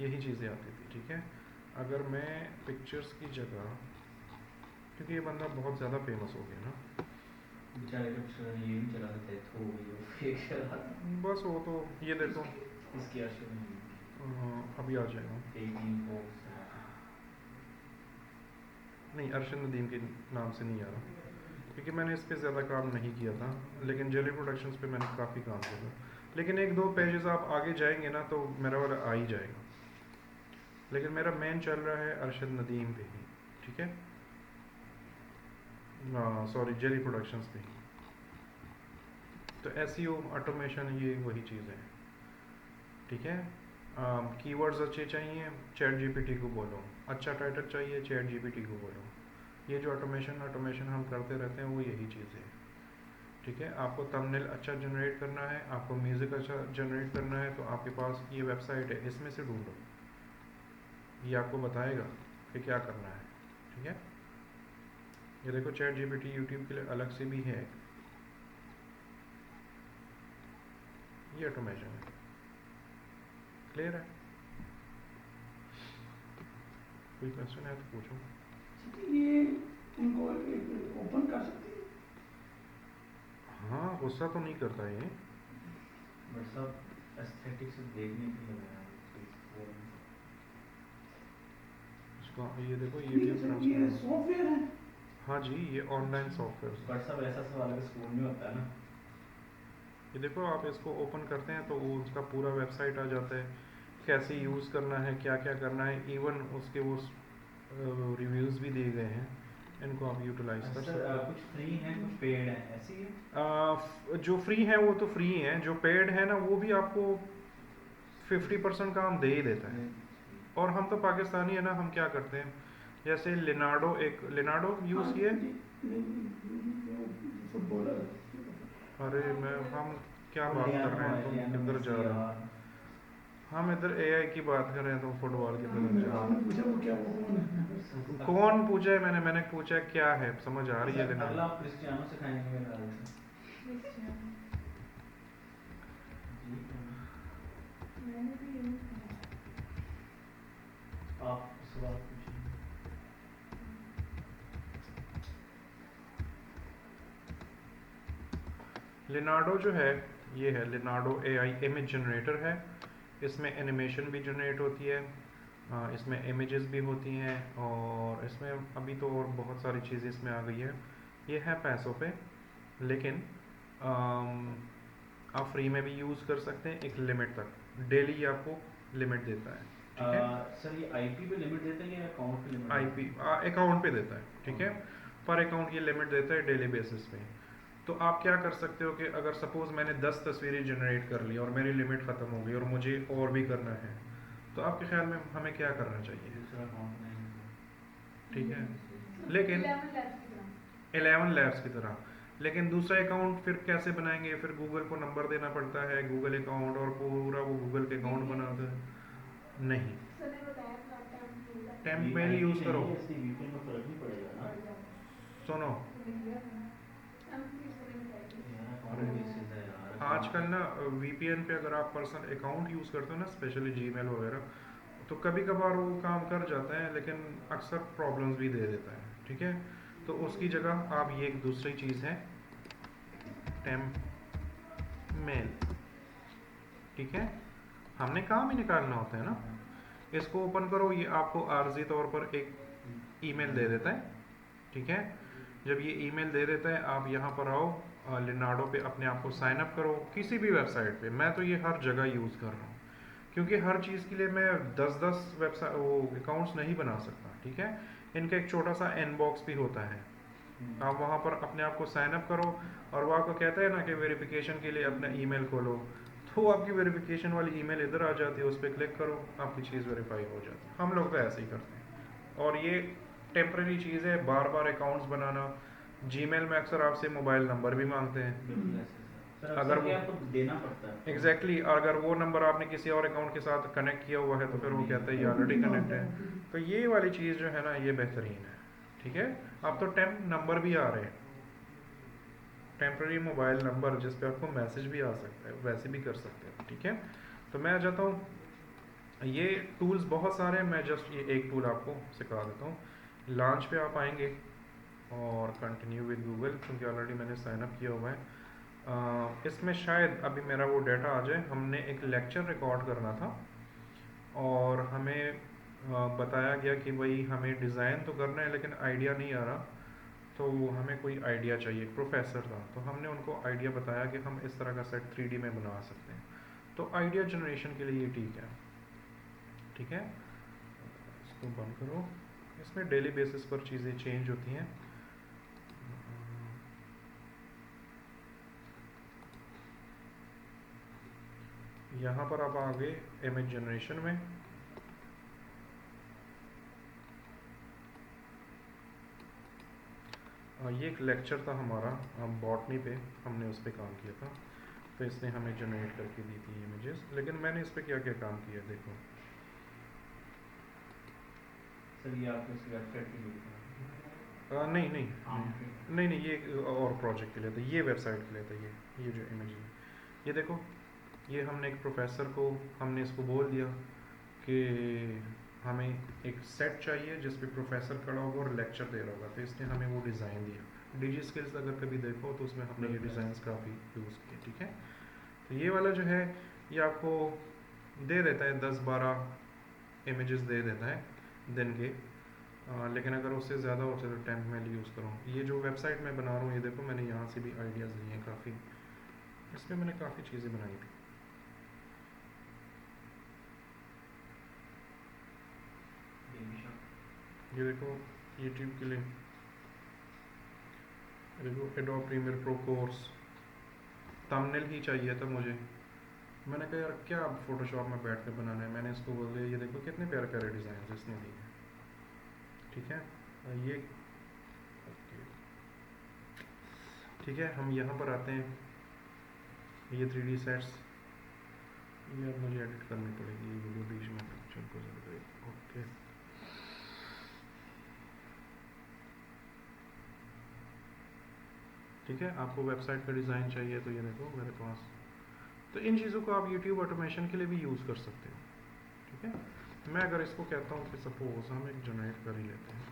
यही चीज़ें आती थी। ठीक है, अगर मैं पिक्चर्स की जगह, क्योंकि ये बंदा बहुत ज़्यादा फेमस हो गया ना, बेचारे जब ये भी चला देते तो वो फेक चला बस वो तो ये देखो इसकी अर्शद अभी आ जाएगा। नहीं, अरशद नदीम के नाम से नहीं आ रहा, क्योंकि मैंने इस पर ज़्यादा काम नहीं किया था, लेकिन जेली प्रोडक्शंस पे मैंने काफ़ी काम किया था। लेकिन 1-2 पेजेस आप आगे जाएंगे ना तो मेरा वाला आ ही जाएगा, लेकिन मेरा मेन चल रहा है अरशद नदीम पे ही। ठीक है, सॉरी, जेली प्रोडक्शंस पे ही। तो एसईओ, ऑटोमेशन, ये वही चीज़ है। ठीक है, कीवर्ड्स अच्छे चाहिए, चैट जीपीटी को बोलो, अच्छा टाइटल चाहिए, चैट जीपीटी को बोलो। ये जो ऑटोमेशन हम करते रहते हैं वो यही चीज़ है। ठीक है, आपको थंबनेल अच्छा जनरेट करना है, आपको म्यूज़िक अच्छा जनरेट करना है, तो आपके पास ये वेबसाइट है, इसमें से ढूंढो, ये आपको बताएगा कि क्या करना है। ठीक है, ये देखो चैट जीपीटी यूट्यूब के लिए अलग से भी है, ये ऑटोमेशन है। क्लियर है? कोई क्वेश्चन है तो पूछो। ये इनको ओपन कर सकते हैं? हाँ, गुस्सा तो नहीं करता ये, बट सब एस्थेटिक्स देखने के लिए बनाया है। इसका ये देखो, ये ये सॉफ्टवेयर है? हाँ जी, ये ऑनलाइन सॉफ्टवेयर है। बट सब ऐसा सब अलग स्कूल में होता है ना। ये देखो, आप इसको ओपन करते हैं तो वो उसका पूरा वेबसाइट आ जाता है, कैसे यूज़ करना है, क्या क्या करना है, इवन उसके वो रिव्यूज़ भी दिए गए हैं, इनको आप यूटिलाइज कर सकते हैं। कुछ फ्री है, कुछ पेड है, ऐसी है? जो फ्री है वो तो फ्री है, जो पेड है ना वो भी आपको 50% काम दे ही देता है। और हम तो पाकिस्तानी है ना, हम क्या करते हैं, जैसे लिनाडो यूज़ किए। फुटबॉलर। अरे हम क्या बात कर रहे हैं, तुम किधर जा रहे हो? हम इधर एआई की बात कर रहे हैं, तुम फुटबॉल की तरफ जा रहे हो। पूछा वो क्या, वो कौन पूछा है? मैंने पूछा क्या है, समझ आ रही है लेना। अगला आप क्रिस्टियानो से खाएंगे मेरे ख्याल से। आप सवाल पूछिए। लिनार्डो जो है, ये है लिनार्डो एआई इमेज जनरेटर है। इसमें एनिमेशन भी जनरेट होती है, इसमें इमेजेस भी होती हैं, और इसमें अभी तो और बहुत सारी चीज़ें इसमें आ गई है। ये है पैसों पे, लेकिन आप फ्री में भी यूज़ कर सकते हैं एक लिमिट तक, डेली आपको लिमिट देता है। ठीक है, सर ये आईपी पे लिमिट देते हैं या अकाउंट पे लिमिट? आईपी अकाउंट पे देता है। ठीक है, पर अकाउंट ये लिमिट देता है डेली बेसिस पे। तो आप क्या कर सकते हो कि अगर सपोज मैंने 10 तस्वीरें जनरेट कर ली और मेरी लिमिट ख़त्म हो गई और मुझे और भी करना है, तो आपके ख्याल में हमें क्या करना चाहिए? दूसरा अकाउंट नहीं। ठीक है, लेकिन 11 लैब्स की तरह, लेकिन दूसरा अकाउंट फिर कैसे बनाएंगे? फिर गूगल को नंबर देना पड़ता है, गूगल अकाउंट, और पूरा वो गूगल के अकाउंट बनाते हैं। नहीं, टेम्प मेल यूज़ करो। इससे वीपीएन में फर्क नहीं पड़ेगा ना? सुनो, यार कौन बेसिस है यार? आजकल ना वीपीएन पे अगर आप पर्सनल अकाउंट यूज़ करते हो ना, स्पेशली जीमेल वगैरह, तो कभी कभार वो काम कर जाता है, लेकिन अक्सर प्रॉब्लम्स भी दे देता है। ठीक है, तो उसकी जगह आप ये एक दूसरी चीज़ है, टेम्प मेल। ठीक है, हमने काम ही निकालना होता है ना। इसको ओपन करो, ये आपको आर्जी तौर पर एक ईमेल दे देता है। ठीक है, जब ये ईमेल दे देता है, आप यहाँ पर आओ, लिनार्डो पे अपने आप को साइन अप करो, किसी भी वेबसाइट पे। मैं तो ये हर जगह यूज़ कर रहा हूँ, क्योंकि हर चीज़ के लिए मैं 10-10 वेबसाइट वो अकाउंट्स नहीं बना सकता। ठीक है, इनका एक छोटा सा इनबॉक्स भी होता है, आप वहाँ पर अपने आप को साइन अप करो, और वो आपको कहता है ना कि वेरिफिकेशन के लिए अपना ईमेल खोलो, तो आपकी वेरिफिकेशन वाली ईमेल इधर आ जाती है, उस पर क्लिक करो, आपकी चीज़ वेरीफाई हो जाती है। हम लोग तो ऐसे ही करते हैं, और ये टेम्प्रेरी चीज़ है। बार बार अकाउंट्स बनाना, जीमेल में अक्सर आपसे मोबाइल नंबर भी मांगते हैं, बिल्कुल ऐसे सर, अगर अगर वो आपको देना पड़ता है। एग्जैक्टली अगर वो नंबर आपने किसी और अकाउंट के साथ कनेक्ट किया हुआ है, तो फिर वो कहता है ये ऑलरेडी कनेक्ट है। तो ये वाली चीज़ जो है ना, ये बेहतरीन है। ठीक है, अब तो टेम्प नंबर भी आ रहे हैं, टेम्प्रेरी मोबाइल नंबर, जिस पे आपको मैसेज भी आ सकता है, वैसे भी कर सकते हैं। ठीक है, तो मैं आ जाता हूँ, ये टूल्स बहुत सारे हैं, मैं जस्ट ये एक टूल आपको सिखा देता हूँ। लॉन्च पे आप आएंगे और कंटिन्यू विद गूगल, क्योंकि ऑलरेडी मैंने साइन अप किया हुआ है। इसमें शायद अभी मेरा वो डाटा आ जाए। हमने एक लेक्चर रिकॉर्ड करना था, और हमें बताया गया कि भाई हमें डिज़ाइन तो करना है, लेकिन आइडिया नहीं आ रहा, तो हमें कोई आइडिया चाहिए। प्रोफेसर था, तो हमने उनको आइडिया बताया कि हम इस तरह का सेट 3D में बना सकते हैं। तो आइडिया जनरेशन के लिए ये ठीक है। ठीक है, इसको बंद करो। इसमें डेली बेसिस पर चीज़ें चेंज होती हैं। यहाँ पर आप आगे इमेज जनरेशन में, ये एक लेक्चर था हमारा बॉटनी पे, हमने उस पर काम किया था, तो इसने हमें जनरेट करके दी थी इमेजेस। लेकिन मैंने इस पर क्या क्या काम किया देखो। सर ये आपको इस वेबसाइट के लिए था? नहीं नहीं हाँ, नहीं नहीं, ये और प्रोजेक्ट के लिए था, ये वेबसाइट के लिए था। ये जो इमेज है, ये देखो, ये हमने एक प्रोफेसर को, हमने इसको बोल दिया कि हमें एक सेट चाहिए जिस पे प्रोफेसर खड़ा होगा और लेक्चर दे रहा होगा, तो इसने हमें वो डिज़ाइन दिया। डिजी स्किल्स अगर कभी देखो तो उसमें हमने ये डिज़ाइंस काफ़ी यूज़ किए। ठीक है, तो ये वाला जो है, ये आपको दे देता है 10-12 इमेजेस दे देता है दिन के। लेकिन अगर उससे ज़्यादा हो तो टेम्प मेल यूज़ करो। ये जो वेबसाइट मैं बना रहा हूँ, ये देखो, मैंने यहाँ से भी आइडियाज़ लिए हैं काफ़ी, इसमें मैंने काफ़ी चीज़ें बनाई थी। ये देखो, यूट्यूब के लिए देखो, Adobe Premiere Pro course, thumbnail ही चाहिए था मुझे। मैंने कहा यार क्या अब फोटोशॉप में बैठ कर बनाना है, मैंने इसको बोल दिया, ये देखो कितने प्यारे प्यारे डिज़ाइन इसने दिए हैं। ठीक है, ये ठीक है, हम यहाँ पर आते हैं, ये 3D सेट्स, ये अब मुझे एडिट करनी पड़ेगी, ये वीडियो बीच में पिक्चर को ओके। ठीक है, आपको वेबसाइट का डिज़ाइन चाहिए, तो ये देखो मेरे पास। तो इन चीज़ों को आप यूट्यूब ऑटोमेशन के लिए भी यूज़ कर सकते हो। ठीक है, मैं अगर इसको कहता हूँ कि सपोज हम एक जनरेट कर ही लेते हैं,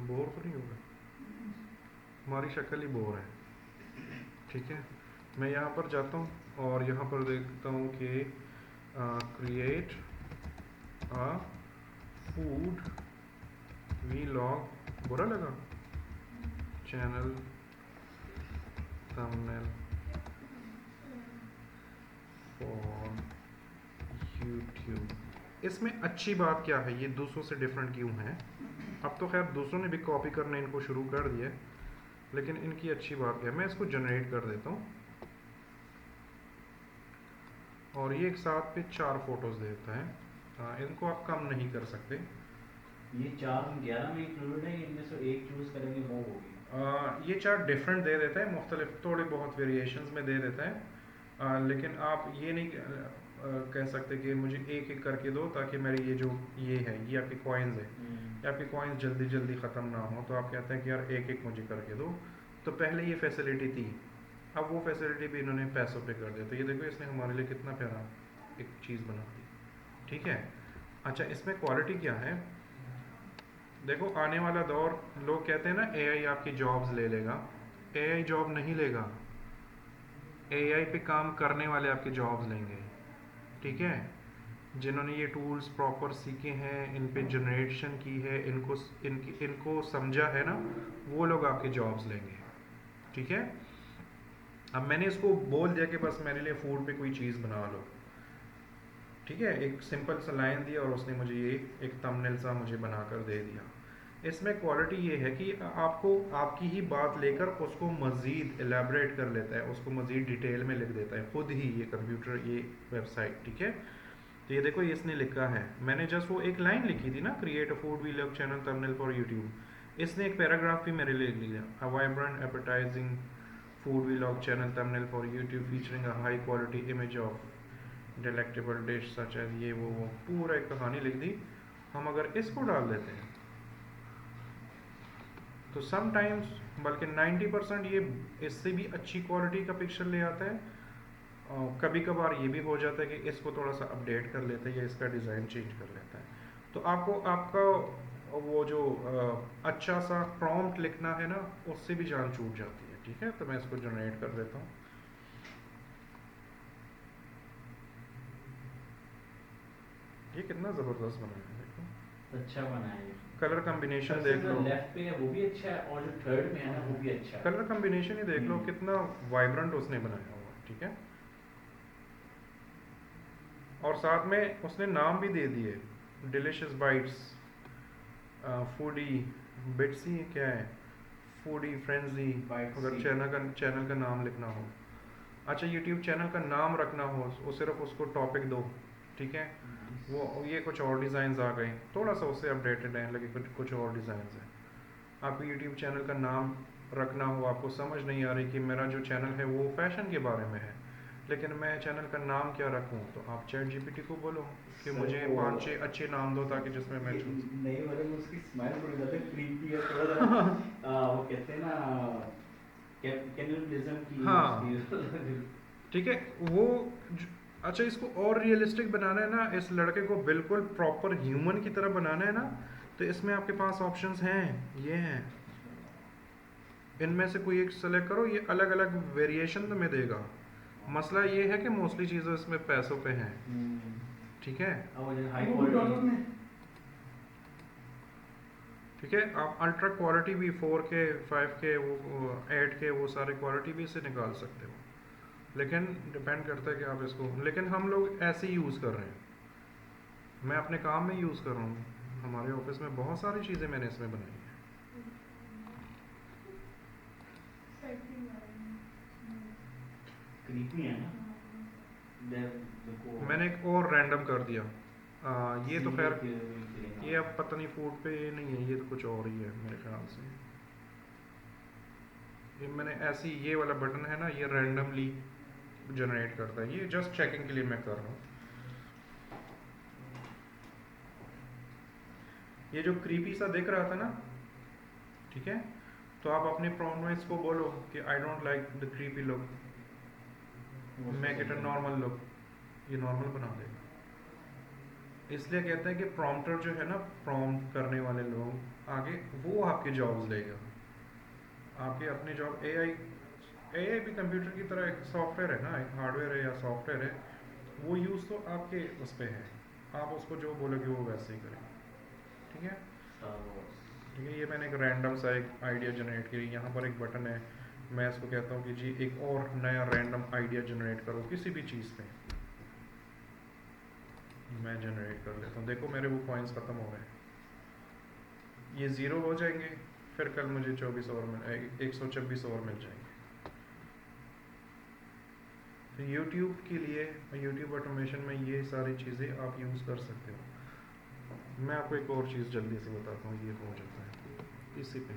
बोर तो नहीं होगा, हमारी शक्ल ही बोर है। ठीक है, मैं यहाँ पर जाता हूँ और यहाँ पर देखता हूँ कि क्रिएट अ फूड वीलॉग, बुरा लगा, चैनल थंबनेल फॉर यूट्यूब। इसमें अच्छी बात क्या है, ये दूसरों से डिफरेंट क्यों है? अब तो खैर दूसरों ने भी कॉपी करना इनको शुरू कर दिया, लेकिन इनकी अच्छी बात क्या है, मैं इसको जनरेट कर देता हूँ, और ये एक साथ पे 4 फोटोज देता है। इनको आप कम नहीं कर सकते। ये 4-11 में इंक्लूडेड है, इनमें से एक चूज करेंगे वो होगी। ये 4 डिफरेंट दे देता है, मुख्तलिफ थोड़े बहुत वेरिएशंस में दे देता है, लेकिन आप ये नहीं कह सकते कि मुझे एक एक करके दो ताकि मेरी ये है ये आपके कॉइन्स है, ये आपके कॉइन्स जल्दी जल्दी ख़त्म ना हो, तो आप कहते हैं कि यार एक एक मुझे करके दो। तो पहले ये फैसिलिटी थी, अब वो फैसिलिटी भी इन्होंने पैसों पे कर दिया। तो ये देखो इसने हमारे लिए कितना प्यारा एक चीज़ बना दी, ठीक है। अच्छा, इसमें क्वालिटी क्या है, देखो आने वाला दौर, लोग कहते हैं ना एआई आपकी जॉब्स ले लेगा, एआई जॉब नहीं लेगा, एआई पे काम करने वाले आपकी जॉब्स लेंगे, ठीक है। जिन्होंने ये टूल्स प्रॉपर सीखे हैं, इन पे जनरेशन की है, इनको समझा है ना, वो लोग आपकी जॉब्स लेंगे, ठीक है। अब मैंने इसको बोल दिया कि बस मेरे लिए फूड पे कोई चीज़ बना लो, ठीक है, एक सिंपल सा लाइन दिया और उसने मुझे ये एक थंबनेल सा मुझे बनाकर दे दिया। इसमें क्वालिटी ये है कि आपको आपकी ही बात लेकर उसको मज़ीद एलेबरेट कर लेता है, उसको मज़ीद डिटेल में लिख देता है खुद ही ये कंप्यूटर, ये वेबसाइट, ठीक है। तो ये देखो, ये इसने लिखा है, मैंने जस्ट वो एक लाइन लिखी थी ना, create a food vlog channel thumbnail for YouTube, इसने एक पैराग्राफ भी मेरे लिए लिख लिया, a vibrant advertising food vlog channel thumbnail for YouTube featuring a high quality image of delectable dish such as ये वो पूरा एक कहानी लिख दी। हम अगर इसको डाल देते हैं तो समटाइम्स, बल्कि 90% ये इससे भी अच्छी क्वालिटी का पिक्चर ले आता है। कभी कभार ये भी हो जाता है कि इसको थोड़ा सा अपडेट कर लेते हैं या इसका डिज़ाइन चेंज कर लेता है। तो आपको आपका वो जो अच्छा सा प्रॉम्प्ट लिखना है ना, उससे भी जान छूट जाती है, ठीक है। तो मैं इसको जनरेट कर देता हूँ। ये कितना ज़बरदस्त बनाया है, देखो अच्छा बना है। कलर कम्बिनेशन सबसे देख जो लो, लेफ्ट पे है वो भी अच्छा है और जो थर्ड में है ना वो भी अच्छा है। कलर कम्बिनेशन ही देख लो कितना वाइब्रेंट उसने बनाया हुआ है, ठीक है। और साथ में उसने नाम भी दे दिए, डिलिशियस बाइट्स, फूडी बिट्स, ही क्या है, फूडी फ्रेंजी, अगर चैनल का नाम लिखना हो, अच्छा यूट्यूब चैनल का नाम रखना हो, वो सिर्फ उसको टॉपिक दो, ठीक है। वो ये कुछ और डिज़ाइंस आ गए, थोड़ा सा उससे अपडेटेड है, लगे कुछ और डिज़ाइंस हैं। आपको यूट्यूब चैनल का नाम रखना हो, आपको समझ नहीं आ रही कि मेरा जो चैनल है वो फैशन के बारे में है, लेकिन मैं चैनल का नाम क्या रखूं, तो आप चैट जीपीटी को बोलो कि मुझे 5-6 अच्छे नाम दो ताकि जिसमें मैं चूज। नहीं मतलब उसकी स्माइल बड़ी ज़्यादा क्रीपी है, थोड़ा सा वो कहते हैं ना कैनिबलिज्म की हाँ उसकी ठीक है, वो अच्छा इसको और रियलिस्टिक बनाना है ना, इस लड़के को बिल्कुल प्रॉपर ह्यूमन की तरह बनाना है ना, तो इसमें आपके पास ऑप्शंस हैं, ये हैं, इनमें से कोई एक सेलेक्ट करो, ये अलग अलग वेरिएशन तुम्हें देगा। मसला ये है कि मोस्टली चीज़ें इसमें पैसों पे हैं, ठीक है। हाई क्वालिटी, ठीक है, आप अल्ट्रा क्वालिटी भी 4K 5K वो 8K वो सारे क्वालिटी भी इसे निकाल सकते हो, लेकिन डिपेंड करता है कि आप इसको, लेकिन हम लोग ऐसे ही यूज़ कर रहे हैं, मैं अपने काम में यूज़ कर रहा हूँ, हमारे ऑफिस में बहुत सारी चीज़ें मैंने इसमें बनाई हैं। क्रीपी है ना। मैंने एक और रैंडम कर दिया, ये तो खैर ये अब पता नहीं फूड पे ये नहीं है, ये तो कुछ और ही है मेरे ख्याल से। ये मैंने ऐसी, ये वाला बटन है ना, ये रैंडमली जनरेट करता है, ये जस्ट चेकिंग के लिए मैं कर रहा हूँ। ये जो क्रीपी सा दिख रहा था ना, ठीक है, तो आप अपने प्रॉम्प्ट को बोलो कि I don't like the creepy look, make it a normal look, ये नॉर्मल बना देगा। इसलिए कहते हैं कि प्रॉम्प्टर जो है ना, प्रॉम्प्ट करने वाले लोग आगे वो आपकी जॉब्स लेगा, आपके अपने जॉब। एआई भी कंप्यूटर की तरह एक सॉफ्टवेयर है ना, एक हार्डवेयर है या सॉफ्टवेयर है, वो यूज़ तो आपके उस पर है, आप उसको जो बोलोगे वो वैसे ही करेगा, ठीक है। ठीक है, ये मैंने एक रैंडम सा एक आइडिया जनरेट किया, यहाँ पर एक बटन है, मैं इसको कहता हूँ कि जी एक और नया रैंडम आइडिया जनरेट करो किसी भी चीज़ पे, मैं जनरेट कर लेता हूँ। देखो मेरे वो कॉइन्स ख़त्म हो गए, ये 0 हो जाएंगे, फिर कल मुझे 24 और 126 और मिल जाएंगे। तो YouTube के लिए, YouTube ऑटोमेशन में ये सारी चीज़ें आप यूज़ कर सकते हो। मैं आपको एक और चीज़ जल्दी से बताता हूँ, ये हो जाता है इसी पे।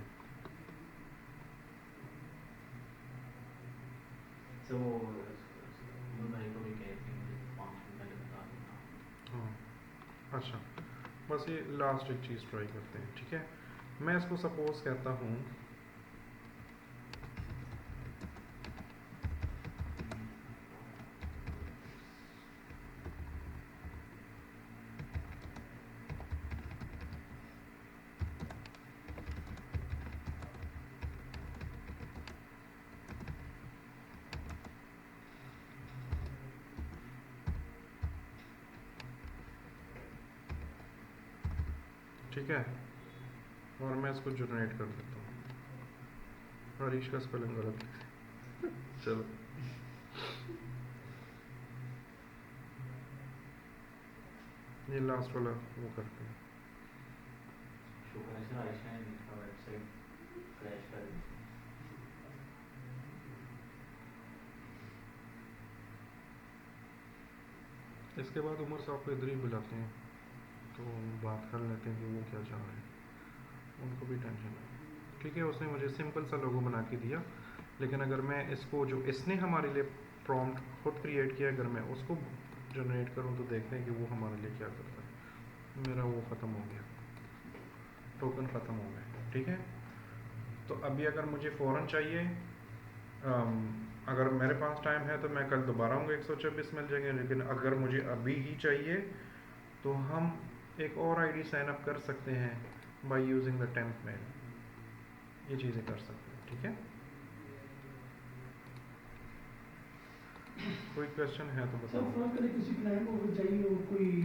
तो अब्दुल भाई को भी कहे थे मुझे 5 मिनट पहले बता देना। हाँ अच्छा, बस ये लास्ट एक चीज़ ट्राई करते हैं, ठीक है। मैं इसको सपोज कहता हूँ ठीक है, और मैं इसको जनरेट कर देता हूँ। हरीश का स्पेलिंग गलत है चलो ये लास्ट वाला वो करते हैं। शुक्र है सर आयशा ने लिखा वेबसाइट क्रैश कर दी। इसके बाद उमर साहब को इधर ही बुलाते हैं तो बात कर लेते हैं कि वो क्या चाह रहे हैं, उनको भी टेंशन है। ठीक है, उसने मुझे सिंपल सा लोगो बना के दिया, लेकिन अगर मैं इसको जो इसने हमारे लिए प्रॉम्प्ट खुद क्रिएट किया, अगर मैं उसको जनरेट करूं तो देखते हैं कि वो हमारे लिए क्या करता है। मेरा वो ख़त्म हो गया, टोकन ख़त्म हो गए। ठीक है, तो अभी अगर मुझे फ़ौरन चाहिए, अगर मेरे पास टाइम है तो मैं कल दोबारा आऊँगा, 124 मिल जाएंगे। लेकिन अगर मुझे अभी ही चाहिए तो हम एक और आईडी साइन अप कर सकते हैं by using the temp mail. ये चीज़ें कर सकते हैं, ठीक है। कोई क्वेश्चन है तो सर बताओ। फर्स्ट करें किसी क्लाइंट को चाहिए हो कोई